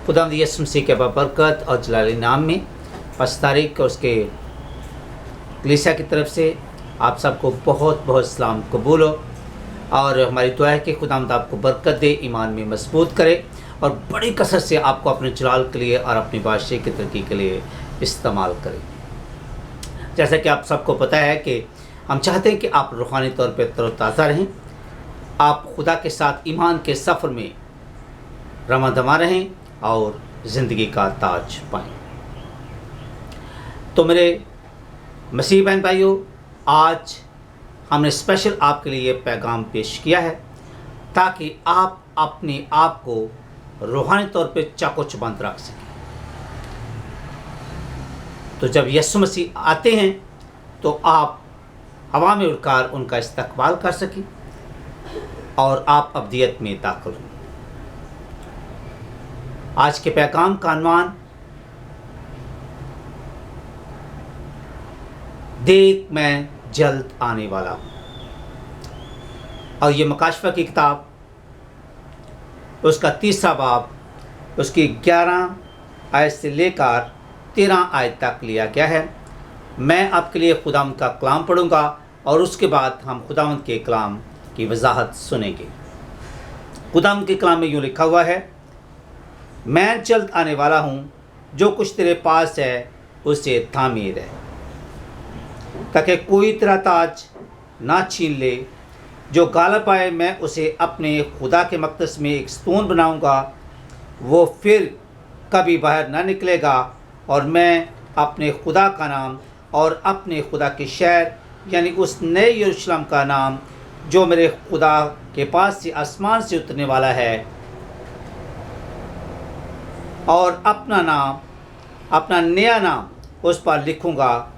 खुदावंद यीशु मसीह के बरकत और जलाली नाम में 5 तारीख को उसके कलीसिया की तरफ से आप सबको बहुत बहुत सलाम कबूल हो। और हमारी दुआ है कि खुदावंद आपको बरकत दे, ईमान में मजबूत करे और बड़ी कसरत से आपको अपने जलाल के लिए और अपनी बादशाही की तरक्की के लिए इस्तेमाल करे। जैसा कि आप सबको पता है कि हम चाहते हैं कि आप रूहानी तौर पर तरोताज़ा रहें, आप खुदा के साथ ईमान के सफ़र में रमा दमा रहें और ज़िंदगी का ताज पाएं। तो मेरे मसीह बहन भाइयों, आज हमने स्पेशल आपके लिए पैगाम पेश किया है ताकि आप अपने आप को रूहानी तौर पे चाको चबंद रख सकें। तो जब यीशु मसीह आते हैं तो आप हवा में उड़कर उनका इस्तकबाल कर सकें और आप अब्दियत में दाखिल हों। आज के पैगाम का अन्वान देख मैं जल्द आने वाला हूँ, और ये मकाशफा की किताब उसका 3रा बाब उसकी 11 आयत से लेकर 13 आयत तक लिया गया है। मैं आपके लिए खुदावंद का कलाम पढ़ूंगा और उसके बाद हम खुदावंद के कलाम की वजाहत सुनेंगे। खुदावंद के कलाम में यूँ लिखा हुआ है, मैं जल्द आने वाला हूँ, जो कुछ तेरे पास है उसे थामे रह, ताकि कोई तेरा ताज ना छीन ले। जो गालिब आए मैं उसे अपने खुदा के मक़दस में एक स्तून बनाऊंगा, वो फिर कभी बाहर ना निकलेगा, और मैं अपने खुदा का नाम और अपने खुदा के शहर यानी उस नए यरूशलेम का नाम जो मेरे खुदा के पास से आसमान से उतरने वाला है, और अपना नया नाम उस पर लिखूंगा,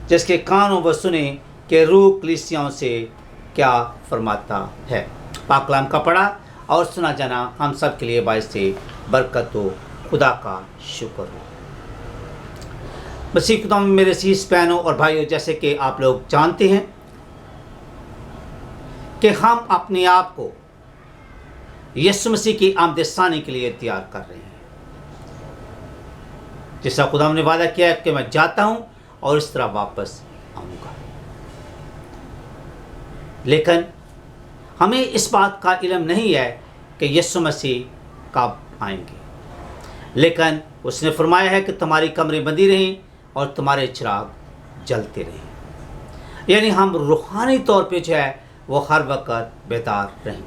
जिसके कानों वो सुने कि रूह कलीसियाओं से क्या फरमाता है। पाक कलाम का पढ़ा और सुना जाना हम सब के लिए बाइस से बरकत हो। खुदा का शुक्र हो। मसीह खुदा में मेरे सीस बहनों और भाइयों, जैसे कि आप लोग जानते हैं कि हम अपने आप को यीशु मसीह की आमद-ए-सानी के लिए तैयार कर रहे हैं। जैसा खुदा ने वादा किया है कि मैं जाता हूँ और इस तरह वापस आऊँगा, लेकिन हमें इस बात का इल्म नहीं है कि यीशु मसीह कब आएंगे। लेकिन उसने फरमाया है कि तुम्हारी कमरें बंदी रहें और तुम्हारे चिराग जलते रहें, यानी हम रूहानी तौर पे जो है वो हर वक्त बेदार रहें।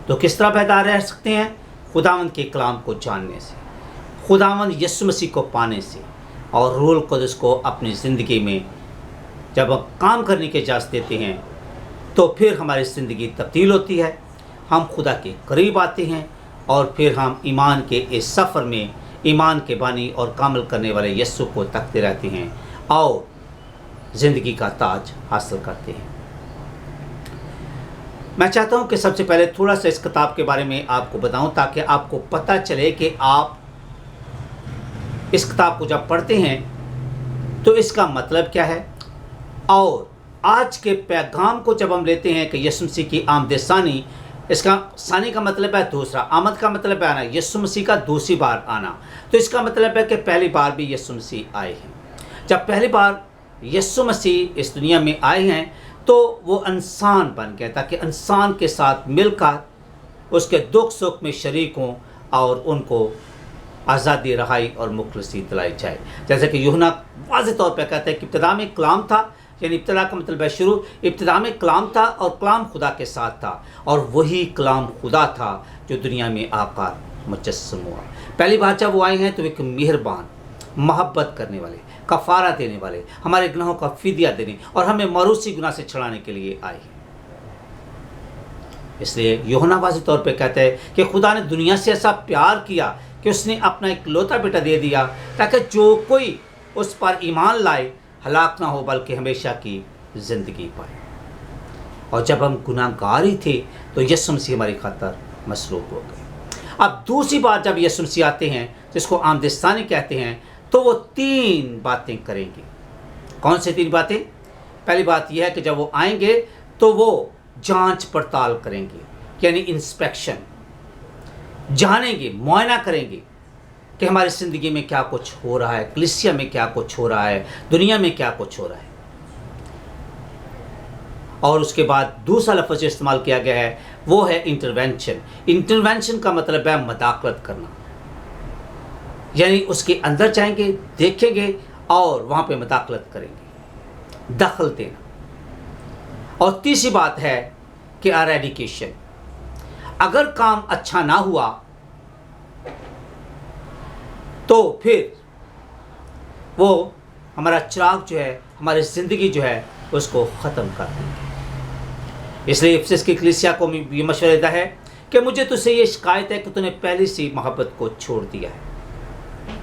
तो किस तरह बेदार रह सकते हैं? खुदावंद के कलाम को जानने से, खुदावंद यीशु मसीह को पाने से, और रूह कुद्स को अपनी ज़िंदगी में जब हम काम करने की इजाज़त देते हैं तो फिर हमारी ज़िंदगी तब्दील होती है, हम खुदा के करीब आते हैं, और फिर हम ईमान के इस सफ़र में ईमान के बानी और कामल करने वाले यीशु को तकते रहते हैं और ज़िंदगी का ताज हासिल करते हैं। मैं चाहता हूं कि सबसे पहले थोड़ा सा इस किताब के बारे में आपको बताऊं, ताकि आपको पता चले कि आप इस किताब को जब पढ़ते हैं तो इसका मतलब क्या है। और आज के पैगाम को जब हम लेते हैं कि यीशु मसीह की आमद-ए-सानी, इसका सानी का मतलब है दूसरा, आमद का मतलब है आना, यीशु मसीह का दूसरी बार आना। तो इसका मतलब है कि पहली बार भी यीशु मसीह आए हैं। जब पहली बार यीशु मसीह इस दुनिया में आए हैं तो वो इंसान बन गए, ताकि इंसान के साथ मिलकर उसके दुख सुख में शरीक हों और उनको आज़ादी, रहाई और मुखलसी दिलाई जाए। जैसे कि यूहन्ना वाज़ेह तौर पर कहते हैं कि इब्तिदा में कलाम था, यानी इब्तिदा का मतलब है शुरू। इब्तिदा में कलाम था और कलाम खुदा के साथ था, और वही कलाम खुदा था जो दुनिया में आकर मुजस्सम हुआ। पहली बार जब वो आए हैं तो एक मेहरबान, मोहब्बत करने वाले, कफ़ारा देने वाले, हमारे गुनाहों का फिदिया देने और हमें मारूसी गुनाह से छुड़ाने के लिए आए हैं। इसलिए यूहन्ना वाज़ेह तौर पे कहते हैं कि खुदा ने दुनिया से ऐसा प्यार किया कि उसने अपना एक लौता बेटा दे दिया, ताकि जो कोई उस पर ईमान लाए हलाक ना हो बल्कि हमेशा की ज़िंदगी पाए। और जब हम गुनाहगार ही थे तो यीशु मसीह हमारी खातिर मसलूब हो गए। अब दूसरी बार जब यीशु मसीह आते हैं, जिसको आमद-ए-सानी कहते हैं, तो वो 3 बातें करेंगे। कौन सी 3 बातें? पहली बात यह है कि जब वो आएंगे तो वो जांच पड़ताल करेंगे, यानी इंस्पेक्शन। जानेंगे, मुआयना करेंगे कि हमारी ज़िंदगी में क्या कुछ हो रहा है, कलीसिया में क्या कुछ हो रहा है, दुनिया में क्या कुछ हो रहा है। और उसके बाद दूसरा लफ्ज़ जो इस्तेमाल किया गया है वो है इंटरवेंशन। इंटरवेंशन का मतलब है मदाखलत करना, यानी उसके अंदर जाएंगे, देखेंगे और वहाँ पे मदाखलत करेंगे, दखल देना। और तीसरी बात है कि एरेडिकेशन। अगर काम अच्छा ना हुआ तो फिर वो हमारा चिराग जो है, हमारी ज़िंदगी जो है उसको ख़त्म कर देंगे। इसलिए इफिसस की कलीसिया को ये मशवरा देता है कि मुझे तुझसे ये शिकायत है कि तूने पहली सी मोहब्बत को छोड़ दिया है।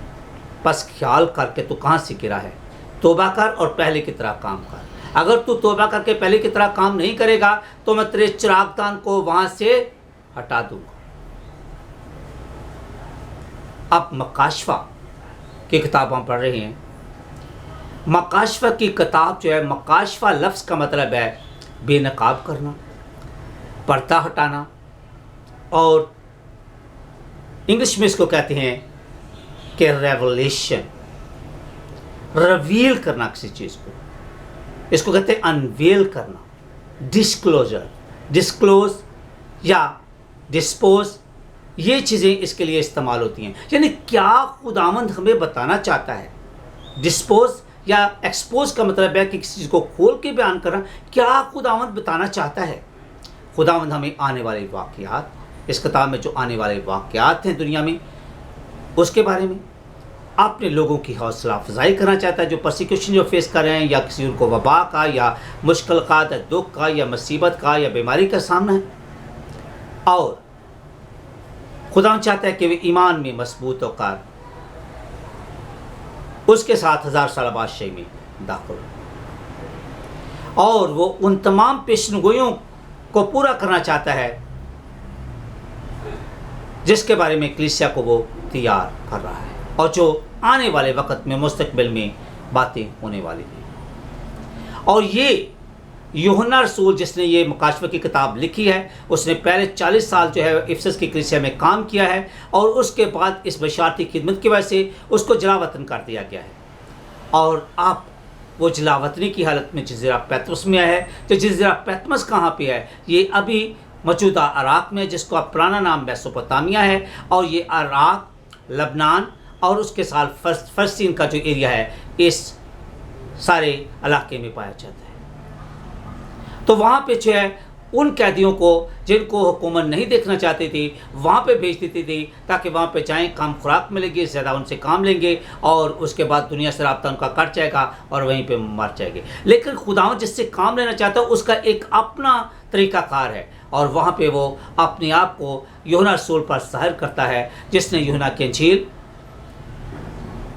बस ख्याल करके तू कहाँ से गिरा है, तौबा कर और पहले की तरह काम कर। अगर तू तौबा करके पहले की तरह काम नहीं करेगा तो मैं तेरे चिरागदान को वहाँ से हटा दूंगा। अब मकाशवा की किताब हम पढ़ रहे हैं। मकाशवा की किताब जो है, मकाशवा लफ्ज़ का मतलब है बेनकाब करना, पर्दा हटाना, और इंग्लिश में इसको कहते हैं कि रेवलेशन, रिवील करना किसी चीज़ को। इसको कहते हैं अनवेल करना, डिस्क्लोजर, डिस्क्लोज या डिस्पोज, ये चीज़ें इसके लिए इस्तेमाल होती हैं। यानी क्या खुदावंद हमें बताना चाहता है। डिस्पोज या एक्सपोज का मतलब है कि किसी चीज़ को खोल के बयान करना। क्या खुदावंद बताना चाहता है? खुदावंद हमें आने वाले वाक़यात, इस किताब में जो आने वाले वाक़यात हैं दुनिया में, उसके बारे में अपने लोगों की हौसला अफजाई करना चाहता है, जो परसिक्यूशन जो फेस कर रहे हैं, या किसी उनको वबा का या मुश्किल का या दुख का या मुसीबत का या बीमारी का सामना है। और खुदा चाहता है कि वे ईमान में मजबूत होकर उसके साथ 1000 साल बादशाही में दाखिल हो, और वो उन तमाम पेशनगोइयों को पूरा करना चाहता है जिसके बारे में कलीसिया को वो तैयार कर रहा है, और जो आने वाले वक्त में मुस्तकबिल में बातें होने वाली हैं। और ये यूहन्ना रसूल जिसने ये मुकाशवा की किताब लिखी है, उसने पहले 40 साल जो है इफिसस की कलीसिया में काम किया है, और उसके बाद इस बशारती खिदमत की वजह से उसको जलावतन कर दिया गया है। और आप वो जलावतनी की हालत में जज़ीरा पैतमस में है। तो जज़ीरा पैतमस कहाँ पे है? ये अभी मौजूदा इराक़ में, जिसको अब पुराना नाम मेसोपोटामिया है, और ये इराक़, लबनान और उसके साथ फ़लस्तीन का जो एरिया है, इस सारे इलाके में पाया जाता है। तो वहाँ पे जो है उन कैदियों को जिनको हुकूमत नहीं देखना चाहती थी, वहाँ पे भेज देती थी ताकि वहाँ पे जाएं, काम खुराक मिलेगी, ज़्यादा उनसे काम लेंगे, और उसके बाद दुनिया से रब्ता उनका कट जाएगा और वहीं पे मर जाएंगे। लेकिन खुदावंद जिससे काम लेना चाहता है उसका एक अपना तरीक़ाकार है, और वहाँ पे वो अपने आप को यूहन्ना रसूल पर ज़ाहिर करता है, जिसने यूहन्ना की इंजील,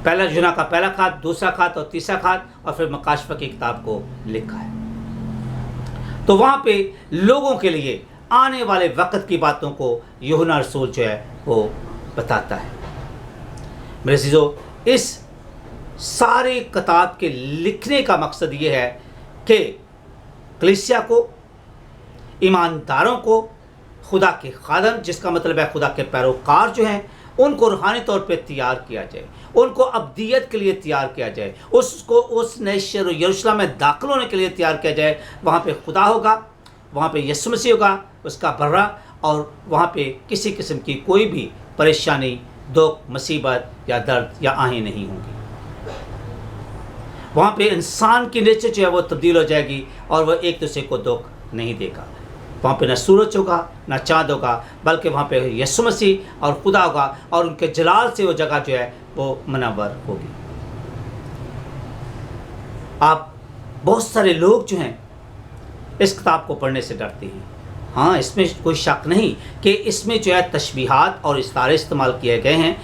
पहला यूहन्ना का पहला खात, दूसरा खात और तीसरा खात, और फिर मकाशवा की किताब को लिखा है। तो वहाँ पे लोगों के लिए आने वाले वक्त की बातों को यूहन्ना रसूल जो है वो बताता है। मेरे अज़ीज़ों, इस सारे किताब के लिखने का मकसद ये है कि कलीसिया को, ईमानदारों को, खुदा के खादम, जिसका मतलब है खुदा के पैरोकार जो हैं, उनको रूहानी तौर पे तैयार किया जाए, उनको अब्दियत के लिए तैयार किया जाए, उसको उस नए शहर यरूशलेम में दाखिल होने के लिए तैयार किया जाए। वहाँ पे खुदा होगा, वहाँ पे यीशु मसीह होगा, उसका बर्रा, और वहाँ पे किसी किस्म की कोई भी परेशानी, दुख, मुसीबत या दर्द या आहें नहीं होंगी। वहाँ पे इंसान की नेचर जो है वो तब्दील हो जाएगी, और वह एक दूसरे को दुख नहीं देगा। वहाँ पे न सूरज होगा न चाँद होगा, बल्कि वहाँ पे यीशु मसीह और खुदा होगा, और उनके जलाल से वो जगह जो है वो मुनव्वर होगी। आप बहुत सारे लोग जो हैं इस किताब को पढ़ने से डरते हैं। हाँ, इसमें कोई शक नहीं कि इसमें जो है तशबीहात और इस्तारे इस्तेमाल किए गए हैं।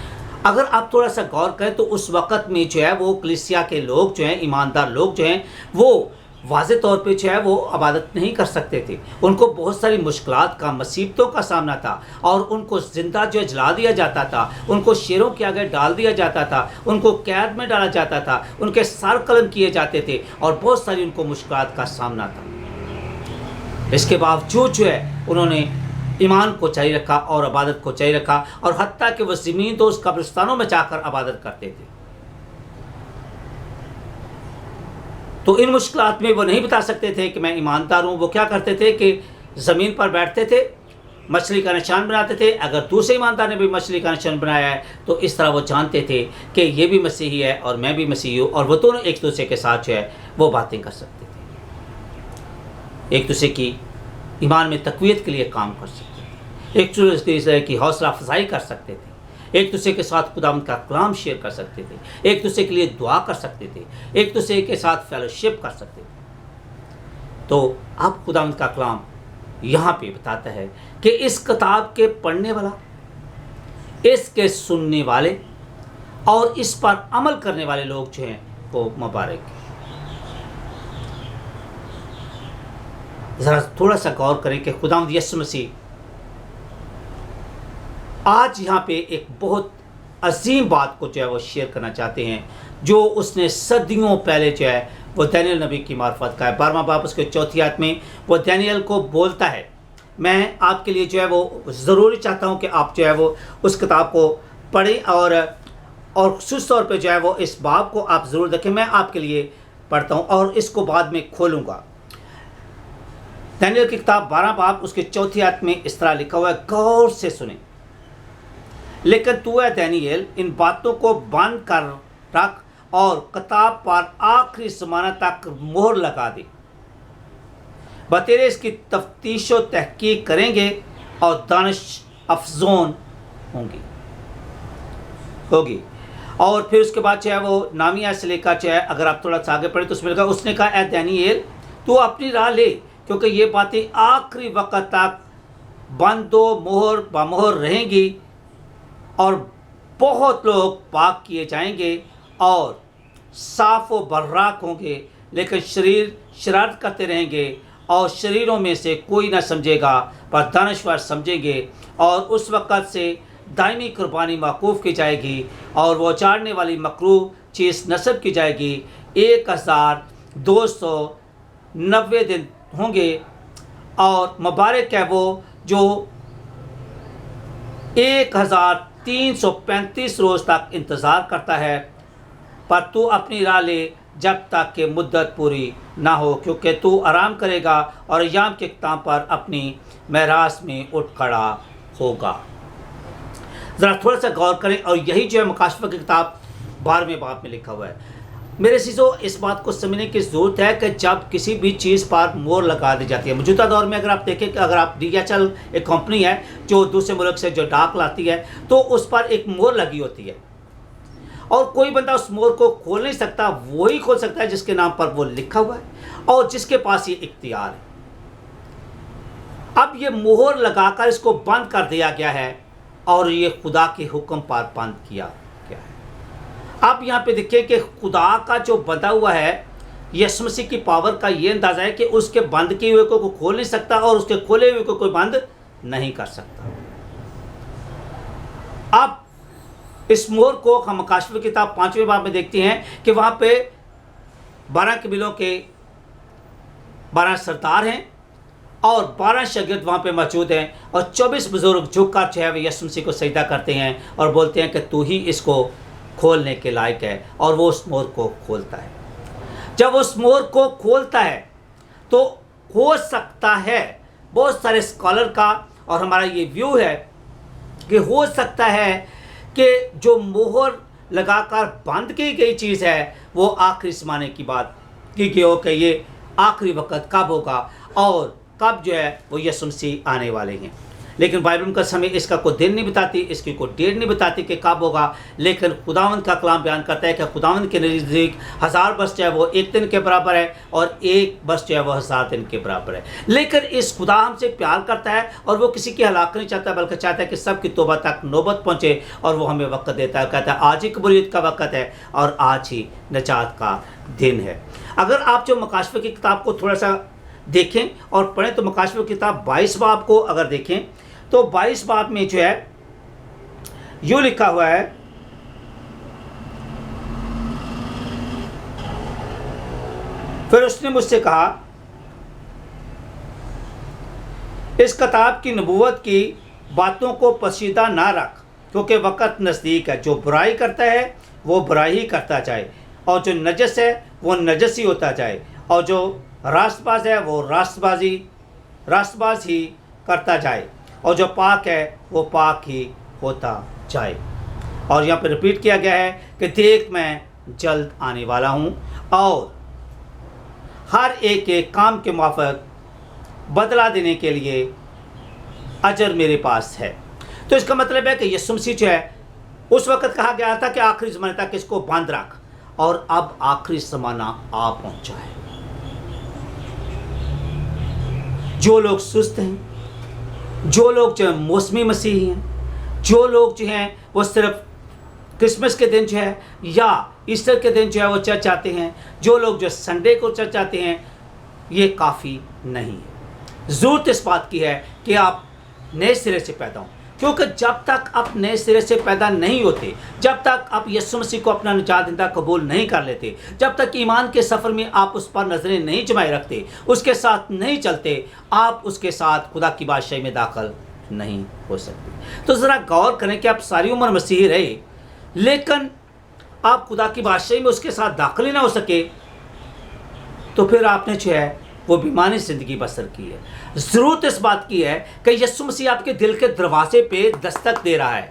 अगर आप थोड़ा सा गौर करें तो उस वक़्त में जो है वो कलीसिया के लोग जो हैं, ईमानदार लोग जो हैं, वो वाज़े तौर पे जो है वो इबादत नहीं कर सकते थे। उनको बहुत सारी मुश्किलात का, मुसीबतों का सामना था, और उनको ज़िंदा जो है जला दिया जाता था, उनको शेरों के आगे डाल दिया जाता था, उनको कैद में डाला जाता था, उनके सर कलम किए जाते थे, और बहुत सारी उनको मुश्किलात का सामना था। इसके बावजूद जो है उन्होंने ایمان کو جاری رکھا اور عبادت کو جاری رکھا، اور حتیٰ کہ وہ زمین تو اس قبرستانوں میں جا کر عبادت کرتے تھے۔ تو ان مشکلات میں وہ نہیں بتا سکتے تھے کہ میں ایماندار ہوں۔ وہ کیا کرتے تھے کہ زمین پر بیٹھتے تھے، مچھلی کا نشان بناتے تھے۔ اگر دوسرے ایماندار نے بھی مچھلی کا نشان بنایا ہے تو اس طرح وہ جانتے تھے کہ یہ بھی مسیحی ہے اور میں بھی مسیحی ہوں، اور وہ دونوں ایک دوسرے کے ساتھ جو ہے وہ باتیں کر سکتے تھے، ایک دوسرے کی ایمان میں تقویت کے لیے کام کر سکتے تھے، ایک دوسرے کی حوصلہ افزائی کر سکتے تھے، ایک دوسرے کے ساتھ خداوند کا کلام شیئر کر سکتے تھے، ایک دوسرے کے لیے دعا کر سکتے تھے، ایک دوسرے کے ساتھ فیلوشپ کر سکتے تھے۔ تو اب خداوند کا کلام یہاں پہ بتاتا ہے کہ اس کتاب کے پڑھنے والا، اس کے سننے والے اور اس پر عمل کرنے والے لوگ جو ہیں وہ مبارک ہیں۔ ذرا تھوڑا سا غور کریں کہ خداوند یسوع مسیح آج یہاں پہ ایک بہت عظیم بات کو جو ہے وہ شیئر کرنا چاہتے ہیں، جو اس نے صدیوں پہلے جو ہے وہ دانیل نبی کی معرفت کا ہے۔ 12واں باب اس کے 4 آیت میں وہ دانیل کو بولتا ہے۔ میں آپ کے لیے جو ہے وہ ضروری چاہتا ہوں کہ آپ جو ہے وہ اس کتاب کو پڑھیں، اور خصوص طور پہ جو ہے وہ اس باب کو آپ ضرور دیکھیں۔ میں آپ کے لیے پڑھتا ہوں اور اس کو بعد میں کھولوں گا۔ دانیل کی کتاب 12 باب اس کے 4 آیت میں اس طرح لکھا ہوا ہے، غور سے سنیں۔ لیکن تو اے دانیل ان باتوں کو بند کر رکھ اور کتاب پر آخری زمانہ تک مہر لگا دے۔ بتیرے اس کی تفتیش و تحقیق کریں گے اور دانش افزون ہوگی۔ اور پھر اس کے بعد جو ہے وہ نامیہ سے لے کر جو ہے اگر آپ تھوڑا سا آگے پڑھیں تو اس میں لکھا، اس نے کہا اے دانیل تو اپنی راہ لے، کیونکہ یہ باتیں آخری وقت تک بند و مہر بمہر رہیں گی، اور بہت لوگ پاک کیے جائیں گے اور صاف و براک ہوں گے، لیکن شرارت کرتے رہیں گے، اور شریروں میں سے کوئی نہ سمجھے گا پر دانشور سمجھیں گے۔ اور اس وقت سے دائمی قربانی موقوف کی جائے گی، اور وہ چاڑنے والی مکروہ چیز نصب کی جائے گی۔ 1290 دن ہوں گے، اور مبارک ہے وہ جو 1335 روز تک انتظار کرتا ہے، پر تو اپنی راہ لے جب تک کہ مدت پوری نہ ہو، کیونکہ تو آرام کرے گا اور ایام کے اختتام پر اپنی میراث میں اٹھ کھڑا ہوگا۔ ذرا تھوڑا سا غور کریں، اور یہی جو ہے مکاشفہ کی کتاب 12ویں باب میں لکھا ہوا ہے۔ میرے عزیزو، اس بات کو سمجھنے کی ضرورت ہے کہ جب کسی بھی چیز پر مہر لگا دی جاتی ہے، موجودہ دور میں اگر آپ دیکھیں کہ اگر آپ DHL ایک کمپنی ہے جو دوسرے ملک سے جو ڈاک لاتی ہے، تو اس پر ایک مہر لگی ہوتی ہے، اور کوئی بندہ اس مہر کو کھول نہیں سکتا، وہی کھول سکتا ہے جس کے نام پر وہ لکھا ہوا ہے اور جس کے پاس یہ اختیار ہے۔ اب یہ مہر لگا کر اس کو بند کر دیا گیا ہے، اور یہ خدا کے حکم پر بند کیا گیا ہے۔ آپ یہاں پہ دیکھیں کہ خدا کا جو بندہ ہوا ہے، یسوع مسیح کی پاور کا یہ اندازہ ہے کہ اس کے بند کیے ہوئے کو کوئی کھول نہیں سکتا، اور اس کے کھولے ہوئے کو کوئی بند نہیں کر سکتا۔ اب اس مہر کو ہم مکاشفہ کی کتاب 5ویں باب میں دیکھتے ہیں کہ وہاں پہ 12 قبیلوں کے 12 سردار ہیں، اور 12 شاگرد وہاں پہ موجود ہیں، اور 24 بزرگ جھک کر جو ہے وہ یسوع مسیح کو سجدہ کرتے ہیں اور بولتے ہیں کہ تو ہی اس کو کھولنے کے لائق ہے، اور وہ اس مہر کو کھولتا ہے۔ جب اس مہر کو کھولتا ہے تو ہو سکتا ہے، بہت سارے اسکالر کا اور ہمارا یہ ویو ہے کہ ہو سکتا ہے کہ جو مہر لگا کر بند کی گئی چیز ہے وہ آخری زمانے کی بات کی گئی ہو، کہ یہ آخری وقت کب ہوگا اور کب جو ہے وہ یسوع مسیح آنے والے ہیں۔ لیکن بائبل مقدس ہمیں اس کا کوئی دن نہیں بتاتی، اس کی کوئی ڈیٹ نہیں بتاتی کہ کب ہوگا، لیکن خداوند کا کلام بیان کرتا ہے کہ خداوند کے نزدیک 1000 برس جو ہے وہ ایک دن کے برابر ہے، اور ایک برس جو ہے وہ 1000 دن کے برابر ہے۔ لیکن اس خدا ہم سے پیار کرتا ہے، اور وہ کسی کی ہلاکت نہیں چاہتا، بلکہ چاہتا ہے کہ سب کی توبہ تک نوبت پہنچے، اور وہ ہمیں وقت دیتا ہے، کہتا ہے آج ہی قبولیت کا وقت ہے اور آج ہی نجات کا دن ہے۔ اگر آپ جو مکاشفہ کی کتاب کو تھوڑا سا دیکھیں اور پڑھیں تو مکاشفہ کی کتاب 22 باب کو اگر دیکھیں تو 22 باب میں جو ہے یوں لکھا ہوا ہے، پھر اس نے مجھ سے کہا اس کتاب کی نبوت کی باتوں کو پوشیدہ نہ رکھ، کیونکہ وقت نزدیک ہے۔ جو برائی کرتا ہے وہ برائی ہی کرتا جائے، اور جو نجس ہے وہ نجس ہی ہوتا جائے، اور جو راست باز ہے وہ راست باز ہی کرتا جائے، اور جو پاک ہے وہ پاک ہی ہوتا جائے۔ اور یہاں پہ ریپیٹ کیا گیا ہے کہ دیکھ میں جلد آنے والا ہوں، اور ہر ایک کام کے موافق بدلہ دینے کے لیے اجر میرے پاس ہے۔ تو اس کا مطلب ہے کہ یسوع مسیح جو ہے، اس وقت کہا گیا تھا کہ آخری زمانے تک اس کو بند رکھ، اور اب آخری زمانہ آ پہنچا ہے۔ جو لوگ سست ہیں، جو لوگ جو ہیں موسمی مسیحی ہیں، جو لوگ جو ہیں وہ صرف کرسمس کے دن جو ہے یا ایسٹر کے دن جو ہے وہ چرچ آتے ہیں، جو لوگ جو سنڈے کو چرچ آتے ہیں، یہ کافی نہیں ہے۔ ضرورت اس بات کی ہے کہ آپ نئے سرے سے پیدا ہوں، کیونکہ جب تک آپ نئے سرے سے پیدا نہیں ہوتے، جب تک آپ یسوع مسیح کو اپنا نجات دہندہ قبول نہیں کر لیتے، جب تک ایمان کے سفر میں آپ اس پر نظریں نہیں جمائے رکھتے، اس کے ساتھ نہیں چلتے، آپ اس کے ساتھ خدا کی بادشاہی میں داخل نہیں ہو سکتے۔ تو ذرا غور کریں کہ آپ ساری عمر مسیحی رہے، لیکن آپ خدا کی بادشاہی میں اس کے ساتھ داخل ہی نہ ہو سکے، تو پھر آپ نے جو ہے وہ بیمانی زندگی بسر کی ہے۔ ضرورت اس بات کی ہے کہ یسوع مسیح آپ کے دل کے دروازے پہ دستک دے رہا ہے،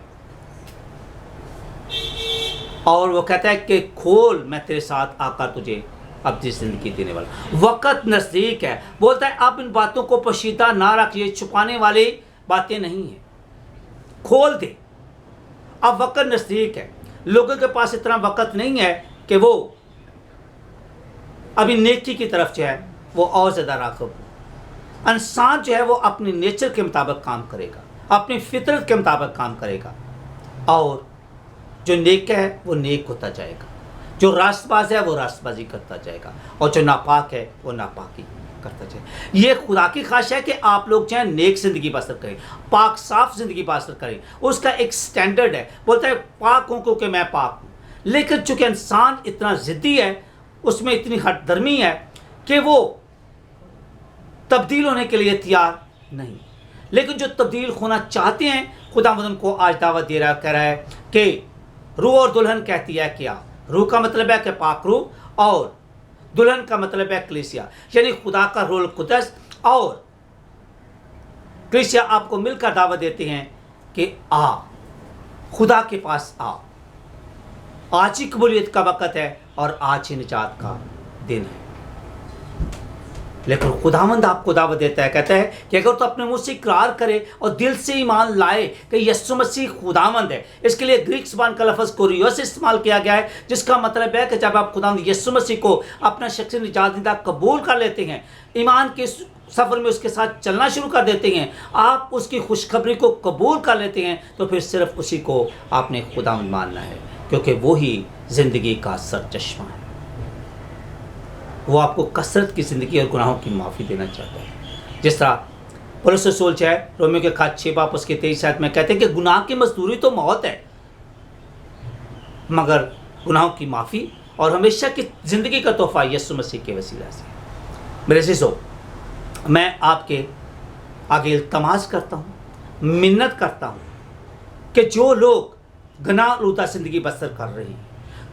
اور وہ کہتا ہے کہ کھول، میں تیرے ساتھ آ کر تجھے ابدی زندگی دینے والا۔ وقت نزدیک ہے، بولتا ہے اب ان باتوں کو پوشیدہ نہ رکھ، یہ چھپانے والی باتیں نہیں ہیں، کھول دے۔ اب وقت نزدیک ہے، لوگوں کے پاس اتنا وقت نہیں ہے کہ وہ ابھی نیکی کی طرف جو ہے وہ اور زیادہ راغب ہو۔ انسان جو ہے وہ اپنی نیچر کے مطابق کام کرے گا، اپنی فطرت کے مطابق کام کرے گا، اور جو نیک ہے وہ نیک ہوتا جائے گا، جو راست باز ہے وہ راست بازی کرتا جائے گا، اور جو ناپاک ہے وہ ناپاکی کرتا جائے گا۔ یہ خدا کی خواہش ہے کہ آپ لوگ جو ہے نیک زندگی بسر کریں، پاک صاف زندگی بسر کریں۔ اس کا ایک سٹینڈرڈ ہے، بولتا ہے پاک ہوں کیونکہ میں پاک ہوں۔ لیکن چونکہ انسان اتنا ضدی ہے، اس میں اتنی ہٹ درمی ہے کہ وہ تبدیل ہونے کے لیے تیار نہیں۔ لیکن جو تبدیل ہونا چاہتے ہیں، خداوند ان کو آج دعوت دے رہا، کہہ رہا ہے کہ روح اور دلہن کہتی ہے کیا؟ روح کا مطلب ہے کہ پاک روح، اور دلہن کا مطلب ہے کلیسیا، یعنی خدا کا روح القدس اور کلیسیا آپ کو مل کر دعوت دیتے ہیں کہ آ، خدا کے پاس آ۔ آج ہی قبولیت کا وقت ہے، اور آج ہی نجات کا دن ہے۔ لیکن خداوند آپ کو دعوت دیتا ہے، کہتا ہے کہ اگر تو اپنے منہ سے اقرار کرے اور دل سے ایمان لائے کہ یسوع مسیح خداوند ہے۔ اس کے لیے گریک زبان کا لفظ کوریوس استعمال کیا گیا ہے، جس کا مطلب ہے کہ جب آپ خداوند یسوع مسیح کو اپنا شخصی نجات دہندہ قبول کر لیتے ہیں، ایمان کے سفر میں اس کے ساتھ چلنا شروع کر دیتے ہیں، آپ اس کی خوشخبری کو قبول کر لیتے ہیں، تو پھر صرف اسی کو آپ نے خداوند ماننا ہے، کیونکہ وہی زندگی کا سرچشمہ ہے۔ وہ آپ کو کثرت کی زندگی اور گناہوں کی معافی دینا چاہتا ہے۔ جس طرح پولس رسول ہے رومیو کے خط 6 باب اس کے 23 آیت میں کہتے ہیں کہ گناہ کی مزدوری تو موت ہے، مگر گناہوں کی معافی اور ہمیشہ کی زندگی کا تحفہ یسوع مسیح کے وسیلہ سے۔ میرے عزیزو، میں آپ کے آگے التماس کرتا ہوں، منت کرتا ہوں کہ جو لوگ گناہ آلودہ زندگی بسر کر رہے ہیں،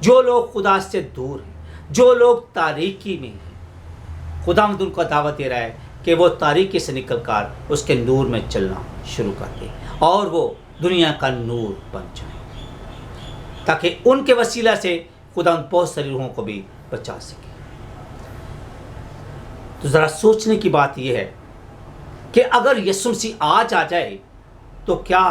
جو لوگ خدا سے دور ہیں، جو لوگ تاریکی میں ہیں، خداوند ان کو دعوت دے رہا ہے کہ وہ تاریکی سے نکل کر اس کے نور میں چلنا شروع کر دیں، اور وہ دنیا کا نور بن جائیں، تاکہ ان کے وسیلہ سے خداوند بہت ساری روحوں کو بھی بچا سکے۔ تو ذرا سوچنے کی بات یہ ہے کہ اگر یسوع مسیح آج آ جائے تو کیا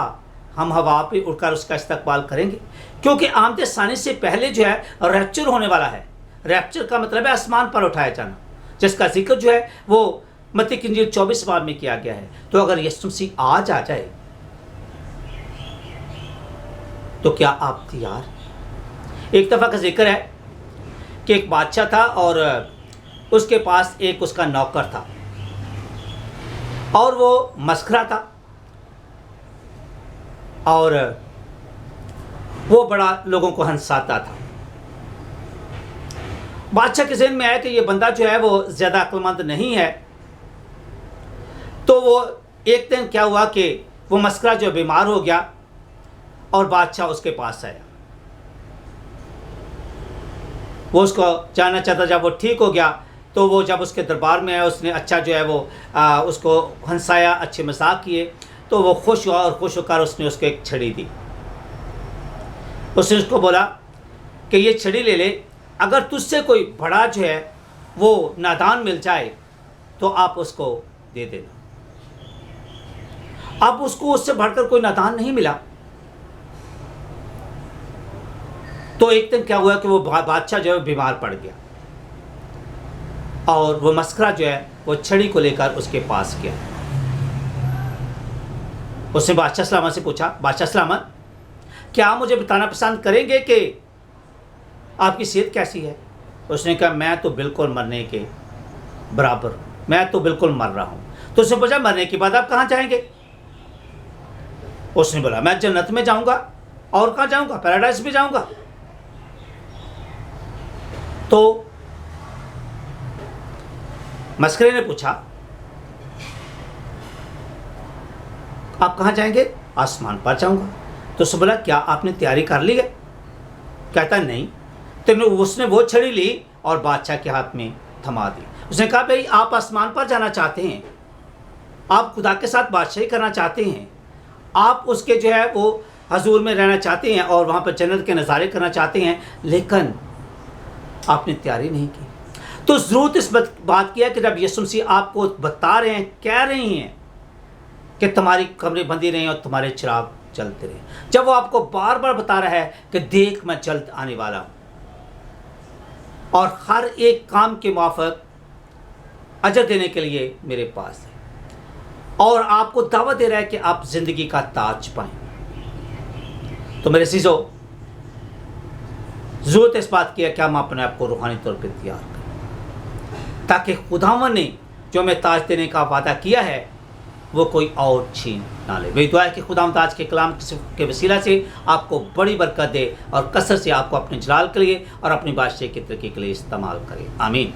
ہم ہوا پہ اڑ کر اس کا استقبال کریں گے؟ کیونکہ آمد ثانی سے پہلے جو ہے ریپچر ہونے والا ہے۔ ریپچر کا مطلب ہے آسمان پر اٹھایا جانا، جس کا ذکر جو ہے وہ متی کی انجیل 24 باب میں کیا گیا ہے۔ تو اگر یسوع مسیح آج آ جائے تو کیا آپ تیار ہیں؟ ایک دفعہ کا ذکر ہے کہ ایک بادشاہ تھا، اور اس کے پاس ایک اس کا نوکر تھا، اور وہ مسخرہ تھا، اور وہ بڑا لوگوں کو ہنساتا تھا۔ بادشاہ کے ذہن میں آیا کہ یہ بندہ جو ہے وہ زیادہ عقل مند نہیں ہے، تو وہ एक दिन क्या हुआ कि वो मस्करा जो बीमार हो गया और बादशाह उसके पास आया। वो उसको जानना चाहता। जब वो ठीक हो गया तो वो जब उसके दरबार में आया, उसने अच्छा जो है वो उसको हंसाया, अच्छे मजाक किए, तो वो खुश हुआ और खुश होकर उसने उसको एक छड़ी दी। उसने उसको बोला कि ये छड़ी ले ले, अगर तुझसे कोई बड़ा जो है वो नादान मिल जाए तो आप उसको दे देना। अब उसको उससे बढ़कर कोई नादान नहीं मिला। तो एक दिन क्या हुआ कि वो बादशाह जो है बीमार पड़ गया और वो मस्करा जो है वो छड़ी को लेकर उसके पास गया। उसने बादशाह सलामत से पूछा, बादशाह सलामत, क्या आप मुझे बताना पसंद करेंगे कि आपकी सेहत कैसी है? उसने कहा, मैं तो बिल्कुल मरने के बराबर, मैं तो बिल्कुल मर रहा हूँ। तो उसने पूछा, मरने के बाद आप कहाँ जाएंगे? उसने बोला, मैं जन्नत में जाऊँगा। और कहाँ जाऊँगा? पैराडाइज में जाऊँगा। तो मस्करे ने पूछा, आप कहाँ जाएंगे? आसमान पर जाऊँगा। तो उसने बोला, क्या आपने तैयारी कर ली है? कहता नहीं। तो उसने वो छड़ी ली और बादशाह के हाथ में थमा दी। उसने कहा, भाई आप आसमान पर जाना चाहते हैं, आप खुदा के साथ बादशाही करना चाहते हैं, आप उसके जो है वो हजूर में रहना चाहते हैं और वहाँ पर जन्नत के नज़ारे करना चाहते हैं, लेकिन आपने तैयारी नहीं की। तो ज़रूरत इस बात की है कि जब यीशु मसीह आपको बता रहे हैं, कह रहे हैं कि तुम्हारी कमरे बंदी रहें और तुम्हारे चिराग जलते रहें, जब वो आपको बार बार बता रहा है कि देख मैं जल्द आने वाला हूँ और हर एक काम के मुआफ़िक अजर देने के लिए मेरे पास है, और आपको दावत दे रहा है कि आप ज़िंदगी का ताज पाएं, तो मेरे अज़ीज़ों, ज़रूरत इस बात की है कि हम अपने आप को रूहानी तौर पर तैयार करें, ताकि खुदावन ने जो हमें ताज देने का वादा किया है वो कोई और छीन ना ले। मेरी दुआ है कि खुदावंद आज के कलाम के वसीला से आपको बड़ी बरकत दे और कसरत से आपको अपने जलाल के लिए और अपनी बादशाही की तरक्की के लिए इस्तेमाल करे। आमीन।